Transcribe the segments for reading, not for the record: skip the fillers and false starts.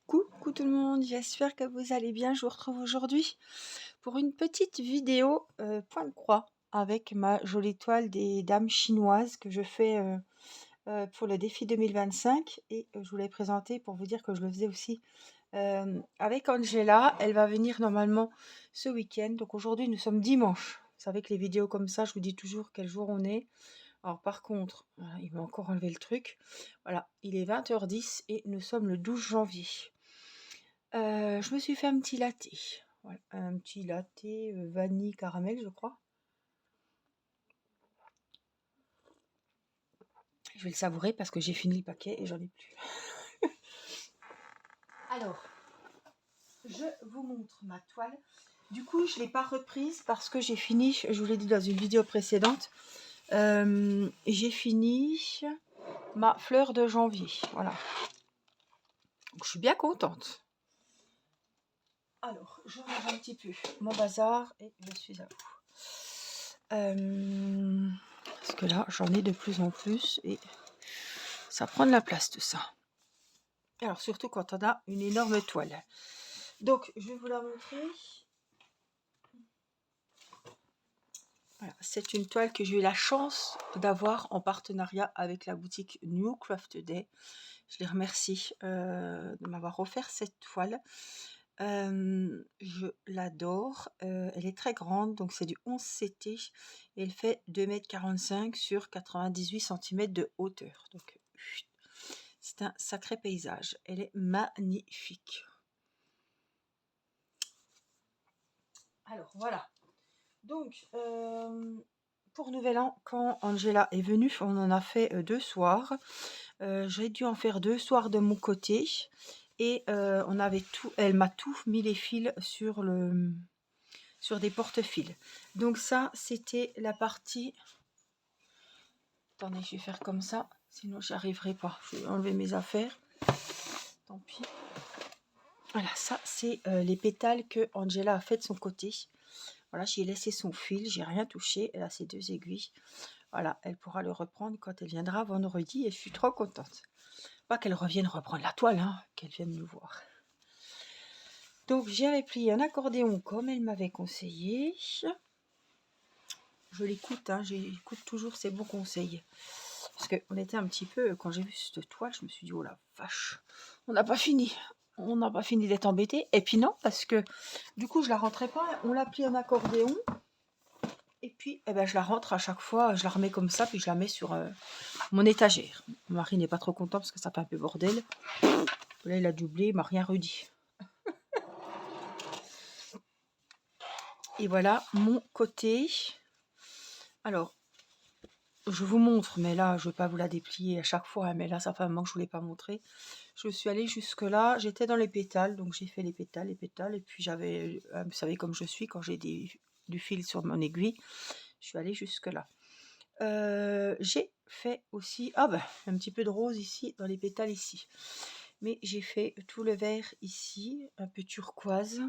Coucou tout le monde, j'espère que vous allez bien. Je vous retrouve aujourd'hui pour une petite vidéo point de croix avec ma jolie toile des dames chinoises que je fais pour le défi 2025 et je vous l'ai présenté pour vous dire que je le faisais aussi avec Angela. Elle va venir normalement ce week-end, donc aujourd'hui nous sommes dimanche. Vous savez que les vidéos comme ça, je vous dis toujours quel jour on est. Alors par contre, il m'a encore enlevé le truc. Voilà, il est 20h10 et nous sommes le 12 janvier. Je me suis fait un petit latte. Voilà, un petit latte, vanille caramel, je crois. Je vais le savourer parce que j'ai fini le paquet et j'en ai plus. Alors, je vous montre ma toile. Du coup, je ne l'ai pas reprise parce que j'ai fini, je vous l'ai dit dans une vidéo précédente, j'ai fini ma fleur de janvier. Voilà. Donc, je suis bien contente. Alors, je range un petit peu mon bazar et je suis à vous. Parce que là, j'en ai de plus en plus et ça prend de la place tout ça. Alors, surtout quand on a une énorme toile. Donc, je vais vous la montrer. Voilà, c'est une toile que j'ai eu la chance d'avoir en partenariat avec la boutique New Craft Day. Je les remercie de m'avoir offert cette toile. Je l'adore. Elle est très grande, donc c'est du 11 CT et elle fait 2,45 m sur 98 cm de hauteur. Donc, c'est un sacré paysage. Elle est magnifique. Alors, voilà. Donc, pour Nouvel An, quand Angela est venue, on en a fait 2 soirs. J'ai dû en faire 2 soirs de mon côté. Et on avait tout, elle m'a tout mis les fils sur des porte-fils. Donc ça, c'était la partie... Attendez, je vais faire comme ça, sinon j'y arriverai pas. Je vais enlever mes affaires. Tant pis. Voilà, ça, c'est les pétales que Angela a fait de son côté. Voilà, j'ai laissé son fil, j'ai rien touché. Elle a ses 2 aiguilles. Voilà, elle pourra le reprendre quand elle viendra vendredi et je suis trop contente. Pas qu'elle revienne reprendre la toile, hein, qu'elle vienne nous voir. Donc, j'avais pris un accordéon comme elle m'avait conseillé. Je l'écoute, hein, j'écoute toujours ses bons conseils. Parce qu'on était un petit peu, quand j'ai vu cette toile, je me suis dit, oh la vache, on n'a pas fini. On n'a pas fini d'être embêté. Et puis non, parce que du coup, je la rentrais pas. On l'a pris en accordéon. Et puis, eh ben, je la rentre à chaque fois. Je la remets comme ça, puis je la mets sur mon étagère. Mon mari n'est pas trop content parce que ça fait un peu bordel. Là, il a doublé, il m'a rien redit. Et voilà mon côté. Alors, je vous montre, mais là, je ne vais pas vous la déplier à chaque fois, hein, mais là, ça fait un moment que je ne vous l'ai pas montré. Je suis allée jusque là, j'étais dans les pétales, donc j'ai fait les pétales, et puis j'avais, vous savez comme je suis, quand j'ai du fil sur mon aiguille, je suis allée jusque là. J'ai fait aussi, ah ben, un petit peu de rose ici, dans les pétales ici. Mais j'ai fait tout le vert ici, un peu turquoise.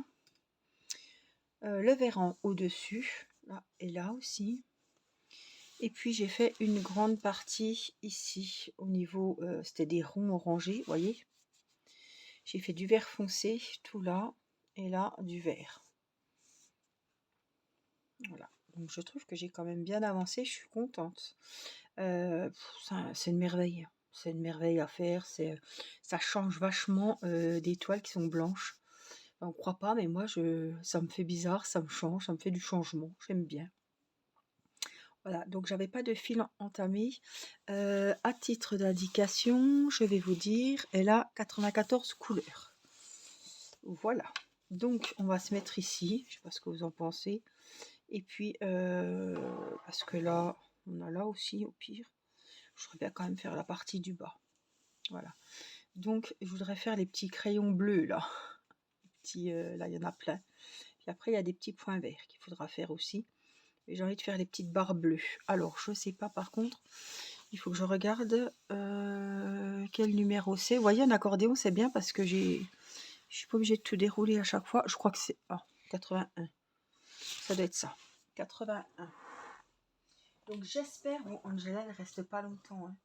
Le vert en au-dessus, là et là aussi. Et puis j'ai fait une grande partie ici, au niveau, c'était des ronds orangés, vous voyez. J'ai fait du vert foncé, tout là, et là, du vert. Voilà, donc je trouve que j'ai quand même bien avancé, je suis contente. C'est une merveille. C'est une merveille à faire, ça change vachement des toiles qui sont blanches. On ne croit pas, mais moi, ça me fait bizarre, ça me change, ça me fait du changement, j'aime bien. Voilà, donc j'avais pas de fil entamé. À titre d'indication, je vais vous dire, elle a 94 couleurs. Voilà, donc on va se mettre ici, je sais pas ce que vous en pensez. Et puis, parce que là, on a là aussi, au pire, je voudrais bien quand même faire la partie du bas. Voilà, donc je voudrais faire les petits crayons bleus là. Les petits, là, il y en a plein. Puis après, il y a des petits points verts qu'il faudra faire aussi. Et j'ai envie de faire les petites barres bleues. Alors, je sais pas par contre, il faut que je regarde quel numéro c'est. Vous voyez, un accordéon, c'est bien parce que je suis pas obligée de tout dérouler à chaque fois. Je crois que c'est 81. Ça doit être ça. 81. Donc j'espère, bon, Angela, elle reste pas longtemps. Hein.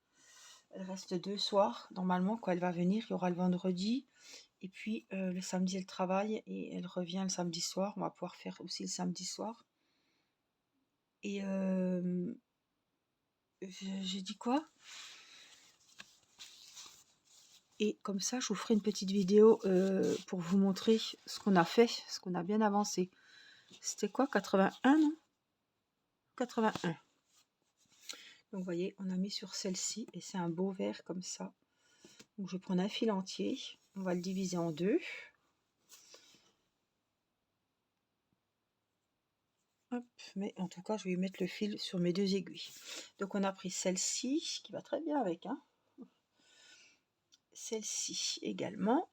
Elle reste 2 soirs. Normalement, quand elle va venir, il y aura le vendredi et puis le samedi, elle travaille et elle revient le samedi soir. On va pouvoir faire aussi le samedi soir. Et j'ai dit quoi? Et comme ça, je vous ferai une petite vidéo pour vous montrer ce qu'on a fait, ce qu'on a bien avancé. C'était quoi? 81, non? 81. Donc, vous voyez, on a mis sur celle-ci et c'est un beau vert comme ça. Donc, je vais prendre un fil entier. On va le diviser en deux. Hop, mais en tout cas, je vais mettre le fil sur mes 2 aiguilles. Donc, on a pris celle-ci, qui va très bien avec, hein. Celle-ci également.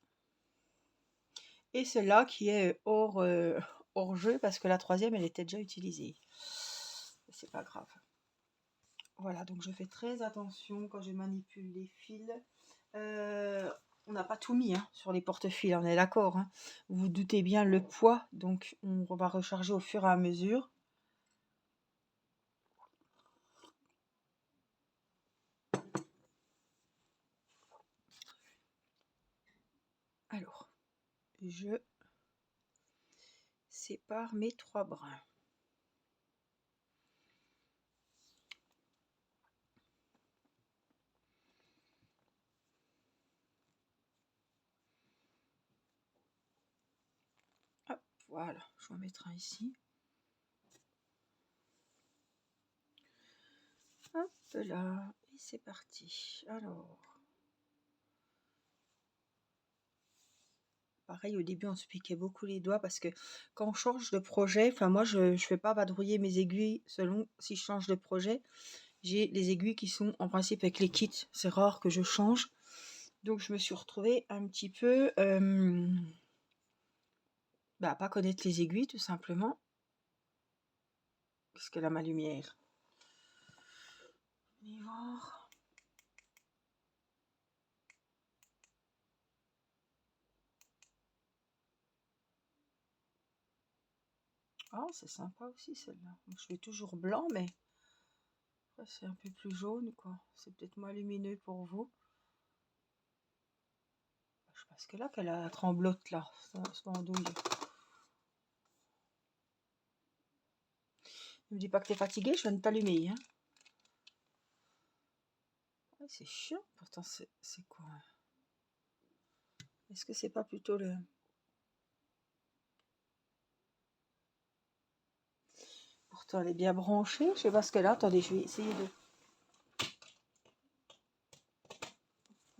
Et celle-là qui est hors jeu parce que la troisième, elle était déjà utilisée. C'est pas grave. Voilà, donc je fais très attention quand je manipule les fils. On n'a pas tout mis hein, sur les porte-fils, on est d'accord. Hein. Vous vous doutez bien le poids, donc on va recharger au fur et à mesure. Alors, je sépare mes 3 brins. Hop, voilà, je vais en mettre un ici. Hop là, et c'est parti. Alors, pareil, au début, on se piquait beaucoup les doigts parce que quand on change de projet, enfin moi, je ne fais pas vadrouiller mes aiguilles selon si je change de projet. J'ai les aiguilles qui sont en principe avec les kits. C'est rare que je change. Donc, je me suis retrouvée un petit peu à pas connaître les aiguilles, tout simplement. Qu'est-ce qu'elle a ma lumière? On va voir. Ah, c'est sympa aussi celle-là. Je fais toujours blanc, mais c'est un peu plus jaune, quoi. C'est peut-être moins lumineux pour vous. Je pense que là, qu'elle a la tremblote, là. C'est andouille. Ne me dis pas que t'es fatiguée, je viens de t'allumer, hein. Ouais, c'est chiant, pourtant c'est quoi? Est-ce que c'est pas plutôt le... Pourtant elle est bien branchée, je sais pas ce qu'elle a. Attendez, je vais essayer de...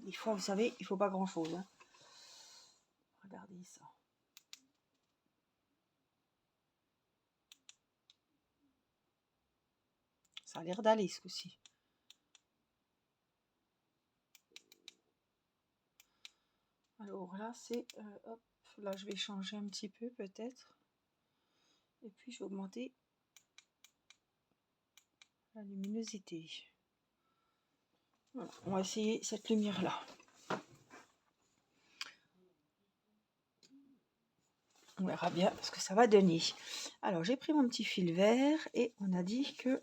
Il faut, vous savez, il faut pas grand chose. Hein. Regardez ça. Ça a l'air d'aller ce coup-ci. Alors là, c'est... hop, là je vais changer un petit peu peut-être. Et puis je vais augmenter la luminosité. Voilà, on va essayer cette lumière-là. On verra bien ce que ça va donner. Alors j'ai pris mon petit fil vert et on a dit que...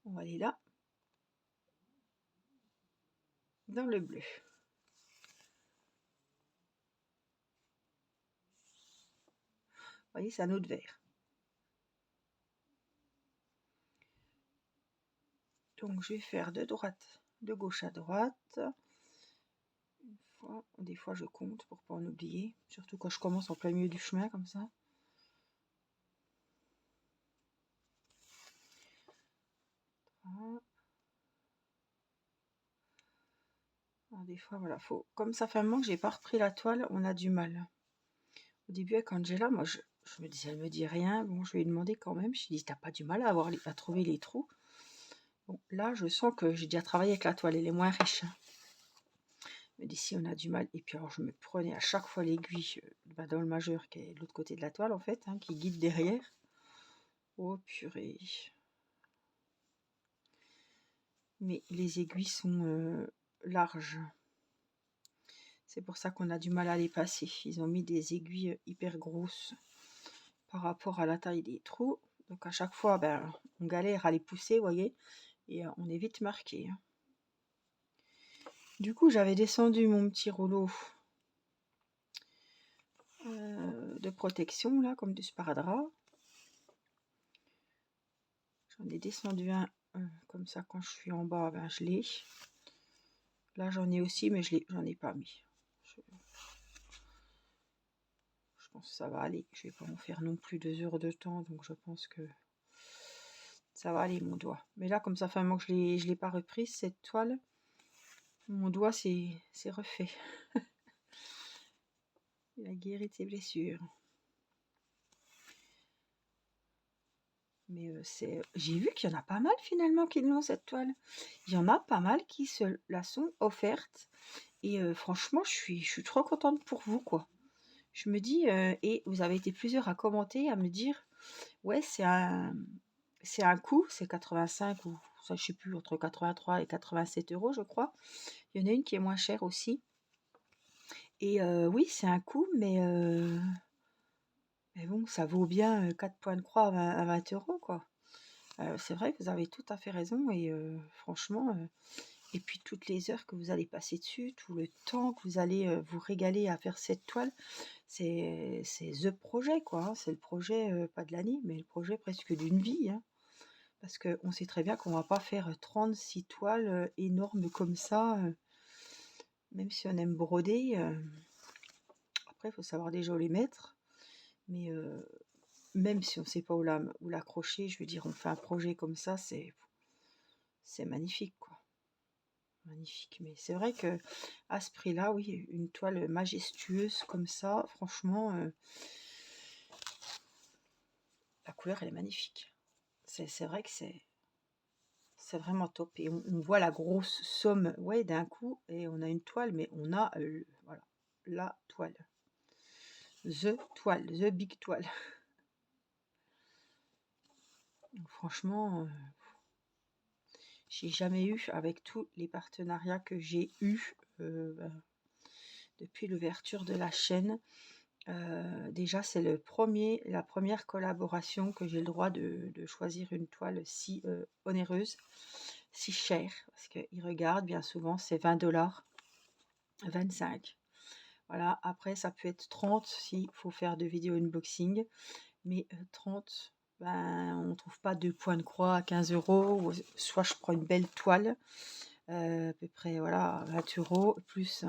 On va aller là. Dans le bleu. Vous voyez, c'est un autre vert. Donc je vais faire de droite, de gauche à droite. Une fois, des fois je compte pour pas en oublier, surtout quand je commence en plein milieu du chemin comme ça. Alors, des fois voilà, faut, comme ça fait un moment que j'ai pas repris la toile, on a du mal. Au début avec Angela, moi je me disais, elle me dit rien, bon je lui ai demandé quand même, je lui ai dit t'as pas du mal à trouver les trous. Bon là je sens que j'ai déjà travaillé avec la toile, elle est moins riche. Hein. Mais d'ici on a du mal, et puis alors je me prenais à chaque fois l'aiguille dans le majeur qui est de l'autre côté de la toile en fait, hein, qui guide derrière. Oh purée. Mais les aiguilles sont larges. C'est pour ça qu'on a du mal à les passer. Ils ont mis des aiguilles hyper grosses par rapport à la taille des trous. Donc à chaque fois, on galère à les pousser, vous voyez, et on est vite marqué. Hein. Du coup, j'avais descendu mon petit rouleau de protection, là, comme du sparadrap. J'en ai descendu un, comme ça, quand je suis en bas, ben, je l'ai. Là, j'en ai aussi, mais j'en ai pas mis. Je pense que ça va aller. Je vais pas en faire non plus 2 heures de temps, donc je pense que ça va aller, mon doigt. Mais là, comme ça fait un moment que je l'ai pas reprise, cette toile, mon doigt c'est refait. Il a guéri de ses blessures. Mais j'ai vu qu'il y en a pas mal finalement qui l'ont, cette toile. Il y en a pas mal qui se la sont offertes. Et franchement, je suis trop contente pour vous, quoi. Je me dis, et vous avez été plusieurs à commenter, à me dire, ouais, c'est un coût, c'est 85 ou ça, je sais plus, entre 83 et 87 euros, je crois. Il y en a une qui est moins chère aussi. Et oui, c'est un coût, mais bon, ça vaut bien 4 points de croix à 20 euros, quoi. C'est vrai que vous avez tout à fait raison et franchement, et puis toutes les heures que vous allez passer dessus, tout le temps que vous allez vous régaler à faire cette toile, c'est the projet, quoi, hein. C'est le projet, pas de l'année, mais le projet presque d'une vie, hein. Parce qu'on sait très bien qu'on va pas faire 36 toiles énormes comme ça, même si on aime broder. Après, il faut savoir déjà où les mettre. Mais même si on ne sait pas où l'accrocher, je veux dire, on fait un projet comme ça, c'est magnifique, quoi. Magnifique. Mais c'est vrai que à ce prix-là, oui, une toile majestueuse comme ça, franchement, la couleur, elle est magnifique. C'est vrai que c'est vraiment top. Et on voit la grosse somme, ouais, d'un coup, et on a une toile, mais on a, voilà, la toile. The toile, the big toile. Donc, franchement, j'ai jamais eu, avec tous les partenariats que j'ai eus depuis l'ouverture de la chaîne, déjà c'est la première collaboration que j'ai le droit de choisir une toile si onéreuse, si chère, parce qu'ils regardent bien souvent, c'est 20 $, 25. Voilà, après ça peut être 30 s'il faut faire de vidéos unboxing, mais 30, ben, on ne trouve pas de point de croix à 15 euros, soit je prends une belle toile, à peu près voilà, 20 euros, plus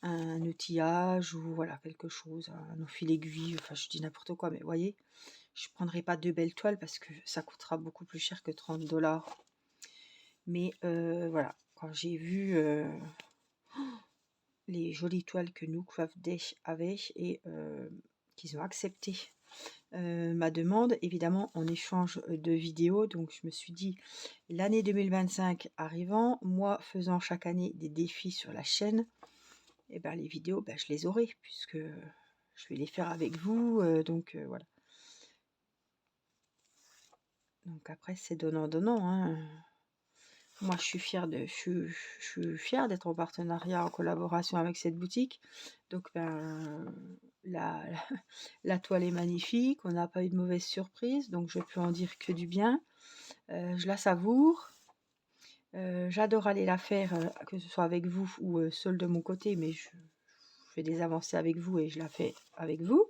un outillage ou voilà, quelque chose, un fil aiguille, enfin je dis n'importe quoi, mais vous voyez, je ne prendrai pas de belles toiles parce que ça coûtera beaucoup plus cher que 30 $. Mais voilà, quand j'ai vu les jolies toiles que nous Craft Day avait et qu'ils ont accepté ma demande, évidemment en échange de vidéos. Donc je me suis dit, l'année 2025 arrivant, moi faisant chaque année des défis sur la chaîne, et ben les vidéos, ben, je les aurai puisque je vais les faire avec vous. Donc voilà. Donc après c'est donnant-donnant, hein. Moi je suis fière d'être en partenariat, en collaboration avec cette boutique. Donc ben la, la toile est magnifique, on n'a pas eu de mauvaise surprise, donc je peux en dire que du bien. Je la savoure. J'adore aller la faire, que ce soit avec vous ou seule de mon côté, mais je fais des avancées avec vous et je la fais avec vous.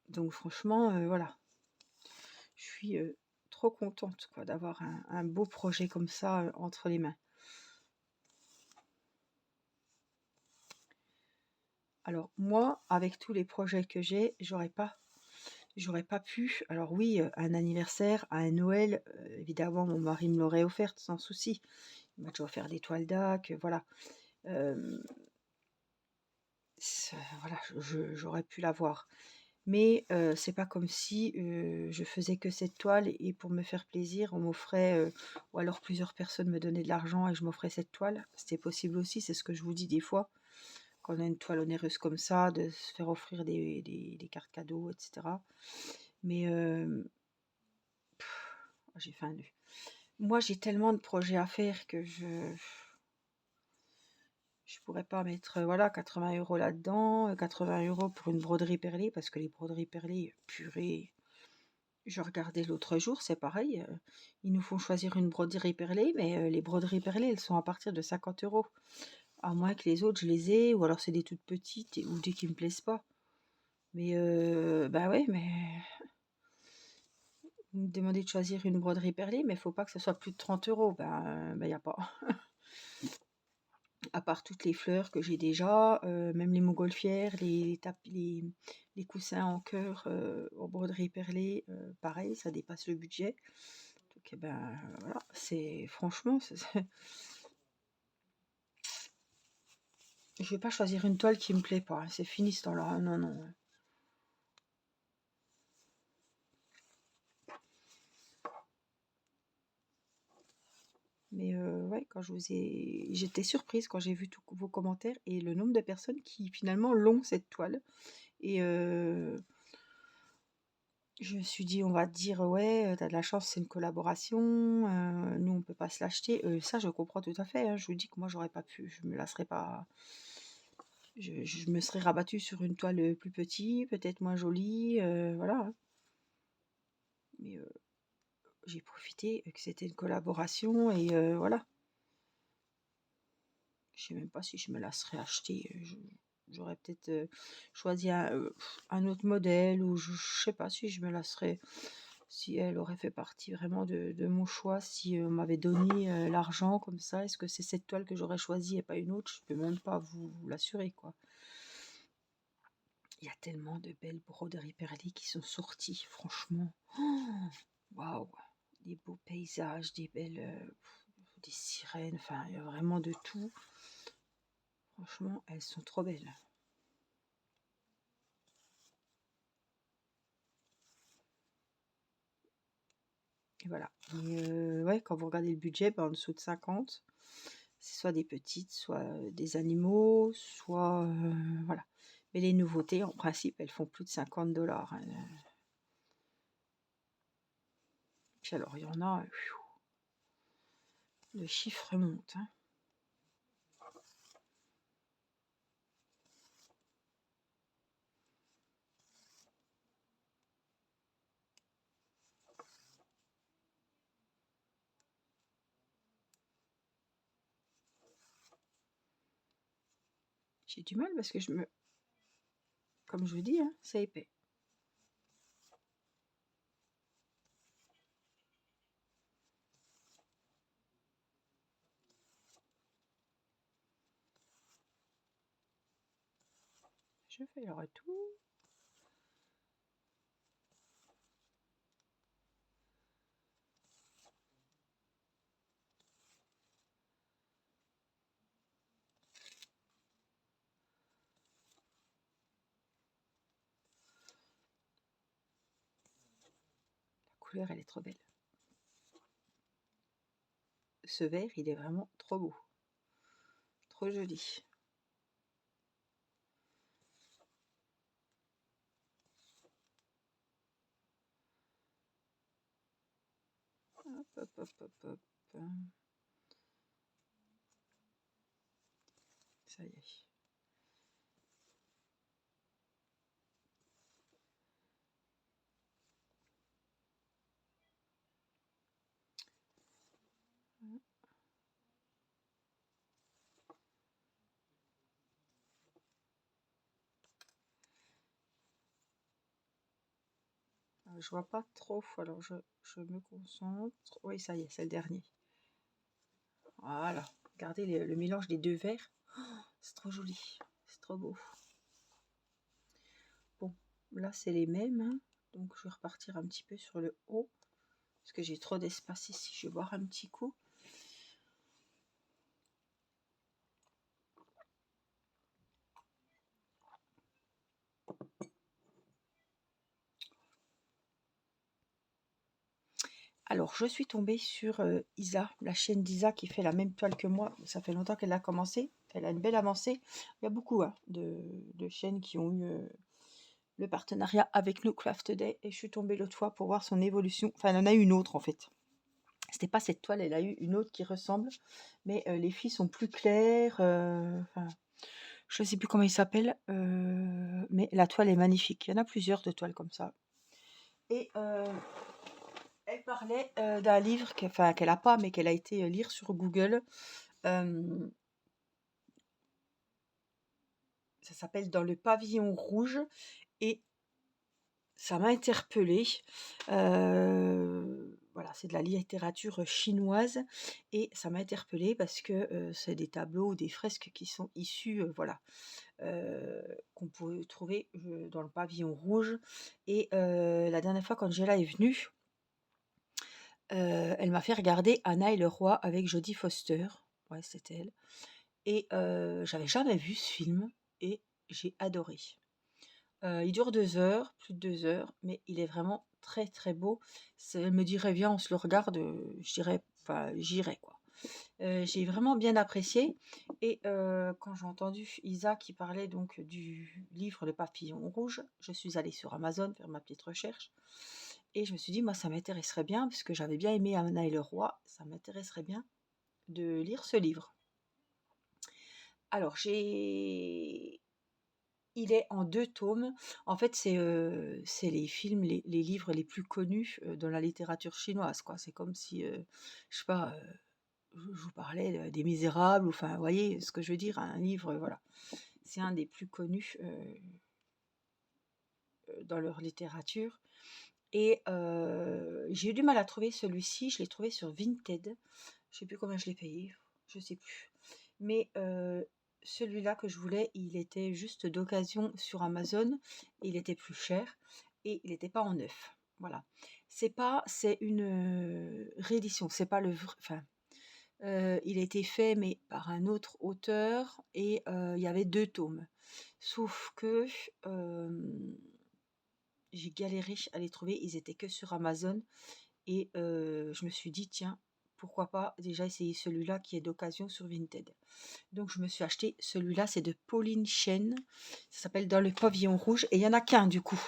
Donc franchement, voilà, je suis trop contente, quoi, d'avoir un beau projet comme ça entre les mains. Alors moi, avec tous les projets que j'ai, j'aurais pas pu. Alors oui, un anniversaire, à un Noël, évidemment, mon mari me l'aurait offerte sans souci. Il m'a déjà offert des toiles d'Ac, voilà. Voilà, j'aurais pu l'avoir. Mais c'est pas comme si je faisais que cette toile et pour me faire plaisir, on m'offrait, ou alors plusieurs personnes me donnaient de l'argent et je m'offrais cette toile. C'était possible aussi, c'est ce que je vous dis des fois, quand on a une toile onéreuse comme ça, de se faire offrir des cartes cadeaux, etc. Mais j'ai faim. Moi, j'ai tellement de projets à faire que je pourrais pas mettre voilà 80 € là-dedans, 80 € pour une broderie perlée, parce que les broderies perlées, purée, Je regardais l'autre jour, c'est pareil, ils nous font choisir une broderie perlée, mais les broderies perlées, elles sont à partir de 50 €. À moins que les autres, je les ai, ou alors c'est des toutes petites, ou des qui me plaisent pas. Mais bah ouais, mais vous me demandez de choisir une broderie perlée, mais il faut pas que ce soit plus de 30 €. Ben y a pas. À part toutes les fleurs que j'ai déjà, même les montgolfières, les coussins en cœur en broderie perlée, pareil, ça dépasse le budget. Donc eh ben voilà, c'est franchement, je vais pas choisir une toile qui me plaît pas, hein, c'est fini ce temps-là, hein, non, non. Mais ouais, quand j'étais surprise quand j'ai vu tous vos commentaires et le nombre de personnes qui finalement l'ont cette toile. Et je me suis dit, on va te dire, ouais, t'as de la chance, c'est une collaboration, nous on peut pas se l'acheter. Ça, je comprends tout à fait, hein. Je vous dis que moi j'aurais pas pu, je me la serais pas. Je me serais rabattue sur une toile plus petite, peut-être moins jolie, voilà, hein. Mais j'ai profité que c'était une collaboration et voilà. Je sais même pas si je me la serais achetée. J'aurais peut-être choisi un autre modèle ou je sais pas si je me la serais, si elle aurait fait partie vraiment de mon choix, si on m'avait donné l'argent comme ça. Est-ce que c'est cette toile que j'aurais choisie et pas une autre? Je peux même pas vous l'assurer, quoi. Il y a tellement de belles broderies perlées qui sont sorties, franchement. Oh, waouh! Des beaux paysages, des belles, des sirènes, enfin, il y a vraiment de tout. Franchement, elles sont trop belles. Et voilà. Et ouais, quand vous regardez le budget, en dessous de 50, c'est soit des petites, soit des animaux, soit voilà. Mais les nouveautés, en principe, elles font plus de 50 $, hein. Puis alors, il y en a, le chiffre monte, hein. J'ai du mal parce que comme je vous dis, hein, c'est épais. Je fais le retour. La couleur, elle est trop belle. Ce vert, il est vraiment trop beau. Trop joli. Hop, hop, hop, hop, hop. Ça y est. Je vois pas trop, alors je me concentre. Oui, ça y est, c'est le dernier. Voilà, regardez le mélange des deux verts. Oh, c'est trop joli, c'est trop beau. Bon, là c'est les mêmes, hein. Donc je vais repartir un petit peu sur le haut, parce que j'ai trop d'espace ici. Je vais boire un petit coup. Alors, je suis tombée sur Isa, la chaîne d'Isa qui fait la même toile que moi. Ça fait longtemps qu'elle a commencé. Elle a une belle avancée. Il y a beaucoup, hein, de chaînes qui ont eu le partenariat avec nous, Craft Day. Et je suis tombée l'autre fois pour voir son évolution. Enfin, elle en a eu une autre en fait. C'était pas cette toile, elle a eu une autre qui ressemble. Mais les filles sont plus claires. Enfin, je ne sais plus comment il s'appelle. Mais la toile est magnifique. Il y en a plusieurs de toiles comme ça. Et elle parlait d'un livre qu'elle a pas, mais qu'elle a été lire sur Google. Euh, Ça s'appelle Dans le pavillon rouge et ça m'a interpellée. Voilà, c'est de la littérature chinoise et ça m'a interpellée parce que c'est des tableaux ou des fresques qui sont issus, voilà, qu'on peut trouver dans le pavillon rouge. Et la dernière fois, quand Gela est venue, elle m'a fait regarder Anna et le roi avec Jodie Foster. Ouais, c'était elle. Et j'avais jamais vu ce film et j'ai adoré. Il dure 2 heures, plus de 2 heures, mais il est vraiment très, très beau. Elle me dirait: «Viens, on se le regarde», je dirais enfin, j'irais, quoi. J'ai vraiment bien apprécié et quand j'ai entendu Isa qui parlait donc du livre Le Papillon rouge, je suis allée sur Amazon faire ma petite recherche et je me suis dit: «Moi, ça m'intéresserait bien» puisque j'avais bien aimé Anna et le roi, ça m'intéresserait bien de lire ce livre. Alors j'ai il est en 2 tomes. En fait, c'est les films, les livres les plus connus, dans la littérature chinoise, quoi. C'est comme si, je sais pas, je vous parlais, des Misérables ou enfin, vous voyez ce que je veux dire? Un livre, voilà. C'est un des plus connus, dans leur littérature et j'ai eu du mal à trouver celui-ci. Je l'ai trouvé sur Vinted. Je sais plus combien je l'ai payé, je sais plus. Mais celui-là que je voulais, il était juste d'occasion sur Amazon. Il était plus cher et il n'était pas en neuf. Voilà. C'est une réédition. C'est pas le vrai. Enfin, il a été fait mais par un autre auteur et il y avait 2 tomes. Sauf que j'ai galéré à les trouver. Ils étaient que sur Amazon et je me suis dit: «Tiens, pourquoi pas déjà essayer celui-là qui est d'occasion sur Vinted?» Donc je me suis acheté celui-là, c'est de Pauline Chen. Ça s'appelle Dans le pavillon rouge et il y en a qu'un du coup.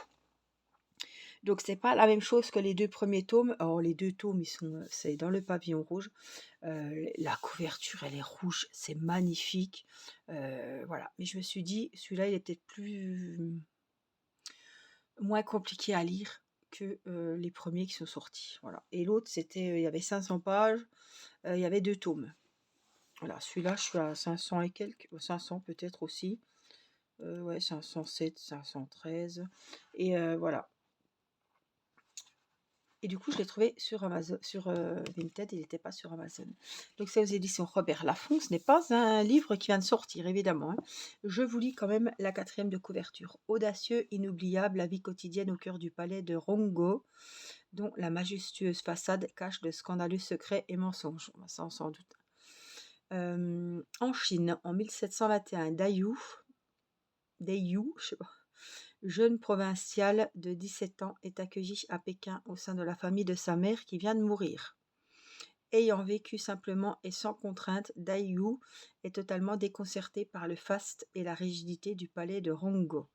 Donc c'est pas la même chose que les 2 premiers tomes. Alors les 2 tomes, c'est Dans le pavillon rouge. La couverture, elle est rouge, c'est magnifique. Voilà. Mais je me suis dit: «Celui-là, il est peut-être moins compliqué à lire que, les premiers qui sont sortis». Voilà et l'autre, il y avait 500 pages, il y avait 2 tomes. Voilà, celui-là, je suis à 500 et quelques, 500 peut-être aussi. Ouais, 507, 513 et voilà. Et du coup, je l'ai trouvé sur Amazon, sur Vinted, il n'était pas sur Amazon. Donc c'est aux éditions Robert Laffont. Ce n'est pas un livre qui vient de sortir, évidemment, hein. Je vous lis quand même la 4e de couverture. Audacieux, inoubliable, la vie quotidienne au cœur du palais de Rongo, dont la majestueuse façade cache de scandaleux secrets et mensonges. Ça, on s'en doute. En Chine, en 1721, Dai Yu, je sais pas, jeune provincial de 17 ans, est accueilli à Pékin au sein de la famille de sa mère qui vient de mourir. Ayant vécu simplement et sans contrainte, Dai Yu est totalement déconcertée par le faste et la rigidité du palais de Rongo,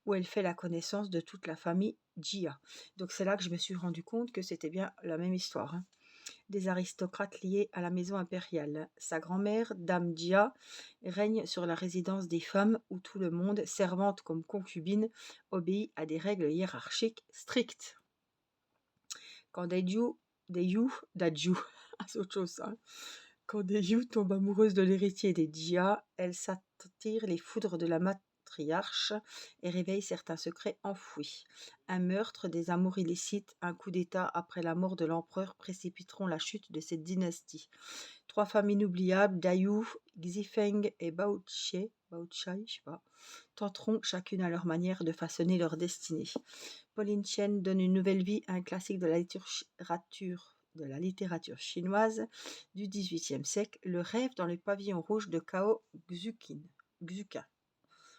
où elle fait la connaissance de toute la famille Jia. Donc c'est là que je me suis rendu compte que c'était bien la même histoire, hein. Des aristocrates liés à la maison impériale. Sa grand-mère, Dame Jia, règne sur la résidence des femmes où tout le monde, servante comme concubine, obéit à des règles hiérarchiques strictes. Quand Daju, c'est autre chose ça, hein. Quand Daju tombe amoureuse de l'héritier des Jia, elle s'attire les foudres de la matriarche et réveille certains secrets enfouis. Un meurtre, des amours illicites, un coup d'état après la mort de l'empereur précipiteront la chute de cette dynastie. 3 femmes inoubliables, Dayu, Xifeng et Baochai, je sais pas, tenteront chacune à leur manière de façonner leur destinée. Pauline Chen donne une nouvelle vie à un classique de la littérature chinoise du XVIIIe siècle, Le rêve dans le pavillon rouge de Cao Xuqin.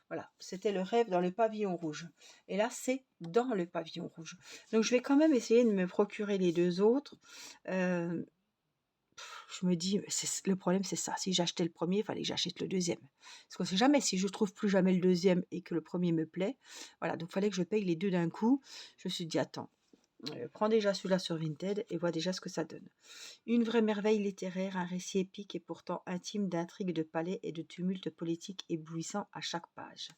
Voilà, c'était Le rêve dans le pavillon rouge. Et là, c'est Dans le pavillon rouge. Donc, je vais quand même essayer de me procurer les 2 autres. Euh, je me dis, le problème, c'est ça. Si j'achetais le premier, il fallait que j'achète le deuxième. Parce qu'on ne sait jamais si je trouve plus jamais le deuxième et que le premier me plaît. Voilà, donc il fallait que je paye les 2 d'un coup. Je me suis dit, attends, prends déjà celui-là sur Vinted et vois déjà ce que ça donne. Une vraie merveille littéraire, un récit épique et pourtant intime d'intrigues de palais et de tumultes politiques éblouissants à chaque page.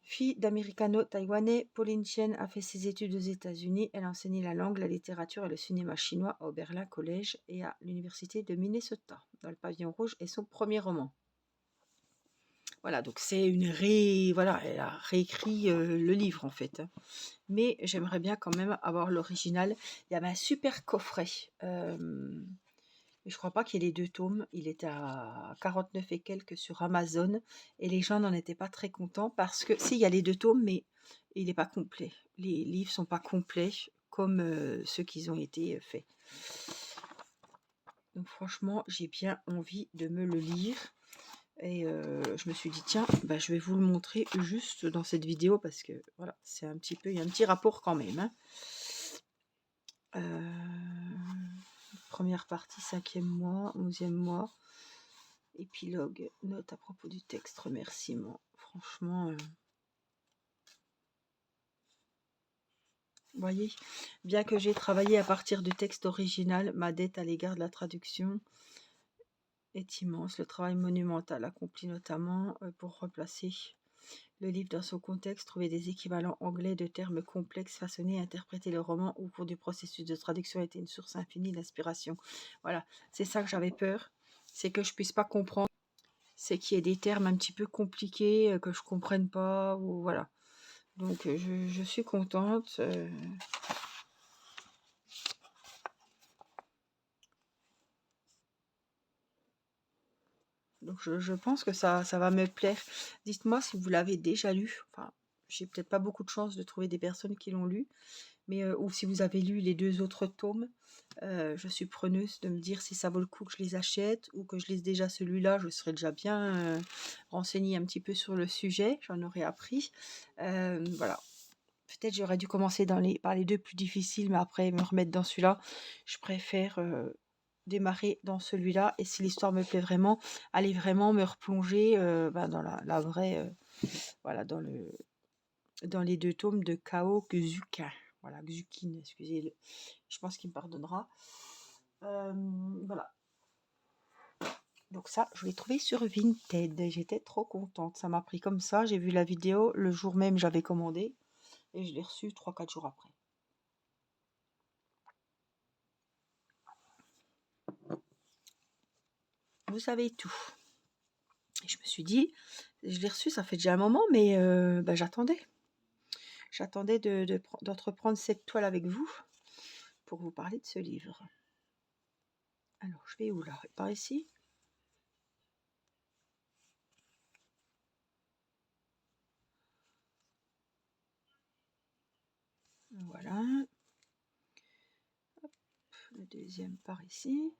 Fille d'américano-taïwanais, Pauline Chen a fait ses études aux États-Unis. Elle a enseigné la langue, la littérature et le cinéma chinois au Oberlin College et à l'université de Minnesota. Dans le pavillon rouge est son premier roman. Voilà, donc c'est voilà, elle a réécrit le livre en fait, hein. Mais j'aimerais bien quand même avoir l'original. Il y avait un super coffret. Mais je crois pas qu'il y ait les 2 tomes. Il était à 49 et quelques sur Amazon et les gens n'en étaient pas très contents parce que si, il y a les 2 tomes, mais il n'est pas complet. Les livres sont pas complets comme ceux qui ont été faits. Donc franchement, j'ai bien envie de me le lire. Et je me suis dit, tiens, bah, je vais vous le montrer juste dans cette vidéo parce que voilà, c'est un petit peu, il y a un petit rapport quand même, hein. Première partie, 5e mois, 11e mois. Épilogue, note à propos du texte, remerciements. Franchement, vous voyez, bien que j'ai travaillé à partir du texte original, ma dette à l'égard de la traduction est immense. Le travail monumental accompli notamment pour replacer le livre dans son contexte, trouver des équivalents anglais de termes complexes, façonner et interpréter le roman au cours du processus de traduction a été une source infinie d'inspiration. Voilà, c'est ça que j'avais peur, c'est que je puisse pas comprendre, c'est qu'il y ait des termes un petit peu compliqués que je comprenne pas, ou voilà. Donc je suis contente. Donc je pense que ça va me plaire. Dites-moi si vous l'avez déjà lu. Enfin, j'ai peut-être pas beaucoup de chance de trouver des personnes qui l'ont lu, mais ou si vous avez lu les 2 autres tomes, je suis preneuse de me dire si ça vaut le coup que je les achète ou que je lise déjà celui-là. Je serais déjà bien renseignée un petit peu sur le sujet, j'en aurais appris. Voilà. Peut-être j'aurais dû commencer par les 2 plus difficiles, mais après me remettre dans celui-là. Je préfère démarrer dans celui-là et si l'histoire me plaît vraiment, aller vraiment me replonger dans la vraie, voilà, dans les 2 tomes de Kao Xukin. Voilà, Xukin, excusez-le. Je pense qu'il me pardonnera. Voilà. Donc ça, je l'ai trouvé sur Vinted. J'étais trop contente. Ça m'a pris comme ça. J'ai vu la vidéo. Le jour même, j'avais commandé. Et je l'ai reçu 3-4 jours après. Vous savez tout. Et je me suis dit, je l'ai reçu, ça fait déjà un moment, mais j'attendais. J'attendais d'entreprendre cette toile avec vous pour vous parler de ce livre. Alors, je vais où là? Par ici? Voilà. Hop, le deuxième par ici.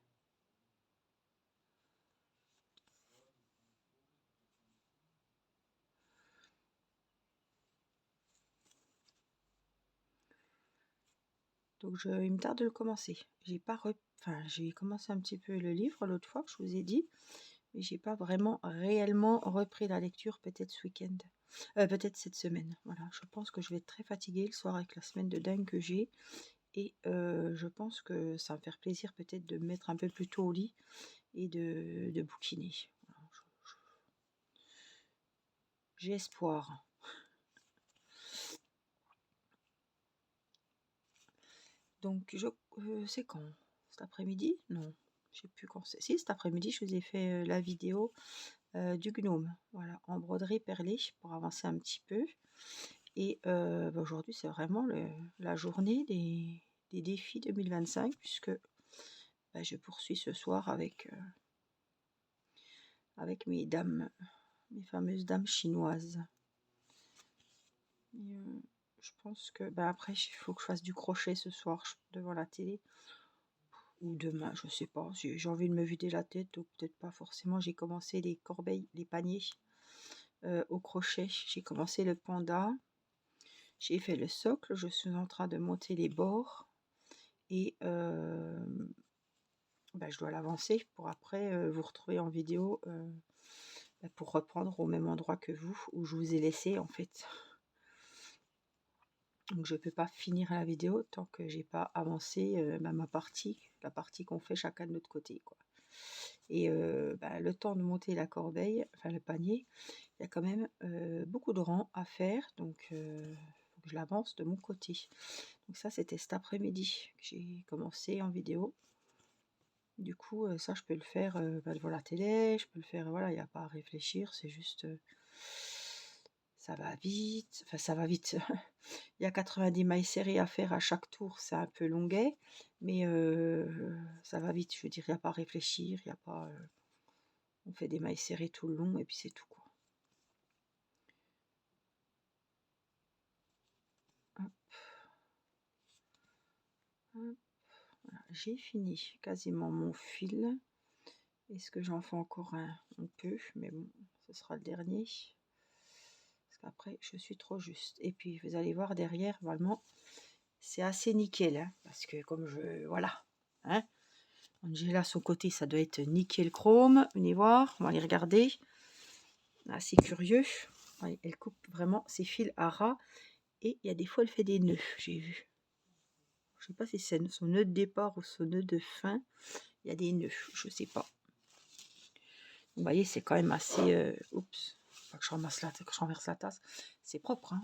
Donc, il me tarde de le commencer. J'ai commencé un petit peu le livre l'autre fois que je vous ai dit, mais j'ai pas vraiment réellement repris la lecture, peut-être ce week-end, peut-être cette semaine. Voilà, je pense que je vais être très fatiguée le soir avec la semaine de dingue que j'ai, et je pense que ça va me faire plaisir peut-être de me mettre un peu plus tôt au lit et de bouquiner. Voilà, j'ai espoir. Donc, c'est quand? Cet après-midi? Non, je sais plus quand c'est. Si, cet après-midi, je vous ai fait la vidéo du gnome. Voilà, en broderie perlée pour avancer un petit peu. Et aujourd'hui, c'est vraiment la journée des défis 2025 puisque je poursuis ce soir avec mes dames, mes fameuses dames chinoises. Et, je pense que après, il faut que je fasse du crochet ce soir devant la télé. Ou demain, je sais pas. J'ai envie de me vider la tête, ou peut-être pas forcément. J'ai commencé les corbeilles, les paniers au crochet. J'ai commencé le panda. J'ai fait le socle. Je suis en train de monter les bords. Et je dois l'avancer pour après vous retrouver en vidéo pour reprendre au même endroit que vous, où je vous ai laissé en fait. Donc je ne peux pas finir la vidéo tant que j'ai pas avancé ma partie, la partie qu'on fait chacun de notre côté, quoi. Et bah, le temps de monter la corbeille, enfin le panier, il y a quand même beaucoup de rangs à faire, donc faut que je l'avance de mon côté. Donc ça, c'était cet après-midi que j'ai commencé en vidéo. Du coup, ça, je peux le faire bah, devant la télé, je peux le faire, voilà, il n'y a pas à réfléchir, c'est juste, ça va vite, enfin ça va vite. Il y a 90 mailles serrées à faire à chaque tour, c'est un peu longuet, mais ça va vite. Je veux dire, il n'y a pas à réfléchir, il y a pas, on fait des mailles serrées tout le long et puis c'est tout, quoi. Hop, hop, voilà. J'ai fini quasiment mon fil. Est-ce que j'en fais encore un peu, mais bon, ce sera le dernier. Parce qu'après, je suis trop juste. Et puis, vous allez voir derrière, vraiment, c'est assez nickel, hein, parce que comme je... Voilà. Hein, Angela, son côté, ça doit être nickel chrome. Venez voir, on va aller regarder. Assez curieux. Ouais, elle coupe vraiment ses fils à ras. Et il y a des fois, elle fait des nœuds, j'ai vu. Je sais pas si c'est son nœud de départ ou son nœud de fin. Il y a des nœuds, je sais pas. Vous voyez, c'est quand même assez... oups, faut que je ramasse que je renverse la tasse. C'est propre, hein.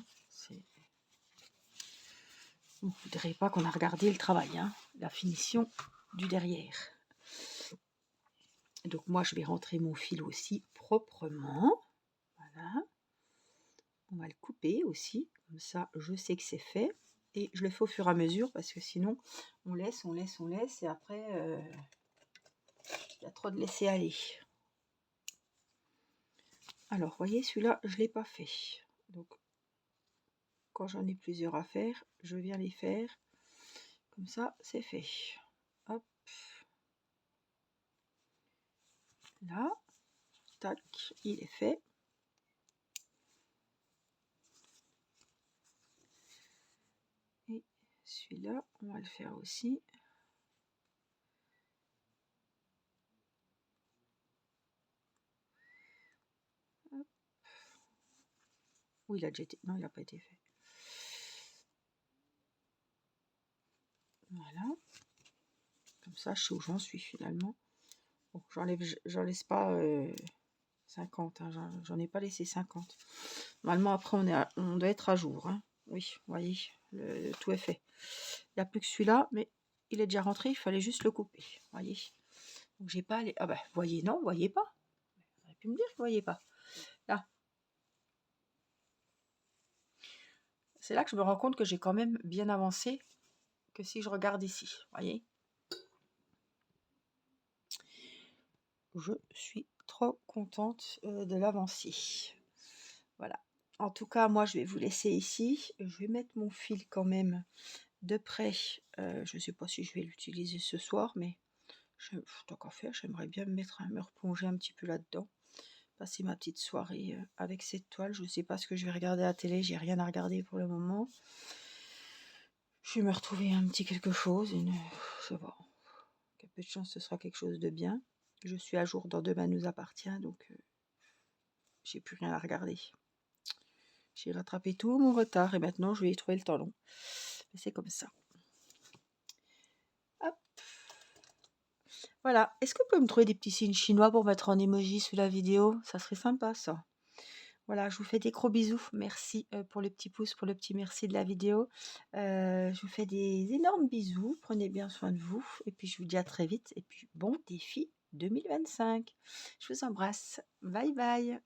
Vous ne direz pas qu'on a regardé le travail, hein, la finition du derrière. Donc moi, je vais rentrer mon fil aussi proprement. Voilà. On va le couper aussi. Comme ça, je sais que c'est fait. Et je le fais au fur et à mesure parce que sinon, on laisse. Et après, il y a trop de laisser aller. Alors, vous voyez, celui-là, je ne l'ai pas fait. Donc, quand j'en ai plusieurs à faire, je viens les faire. Comme ça, c'est fait. Hop. Là. Tac, il est fait. Et celui-là, on va le faire aussi. Hop. Oui, il a déjà été... Non, il n'a pas été fait. Voilà. Comme ça, je sais où j'en suis finalement. Bon, j'en laisse pas 50. Hein, j'en ai pas laissé 50. Normalement, après, on doit être à jour. Hein. Oui, vous voyez, tout est fait. Il n'y a plus que celui-là, mais il est déjà rentré. Il fallait juste le couper. Vous voyez. Donc, j'ai pas les... Ah ben, voyez, non, vous voyez pas. Vous auriez pu me dire que vous voyez pas. Là. C'est là que je me rends compte que j'ai quand même bien avancé que si je regarde ici. Vous voyez. Je suis trop contente de l'avancée. Voilà. En tout cas, moi, je vais vous laisser ici. Je vais mettre mon fil quand même de près. Je ne sais pas si je vais l'utiliser ce soir, mais tant qu'à faire, j'aimerais bien me replonger un petit peu là-dedans. Passer ma petite soirée avec cette toile. Je ne sais pas ce que je vais regarder à la télé. J'ai rien à regarder pour le moment. Je vais me retrouver un petit quelque chose. Je sais pas. Il y a peu de chance ce sera quelque chose de bien. Je suis à jour dans Demain nous appartient, donc j'ai plus rien à regarder. J'ai rattrapé tout mon retard et maintenant je vais y trouver le temps long. Mais c'est comme ça. Hop. Voilà. Est-ce que vous pouvez me trouver des petits signes chinois pour mettre en emoji sous la vidéo? Ça serait sympa ça. Voilà, je vous fais des gros bisous. Merci pour le petit pouce, pour le petit merci de la vidéo. Je vous fais des énormes bisous. Prenez bien soin de vous. Et puis je vous dis à très vite. Et puis bon défi 2025. Je vous embrasse. Bye bye.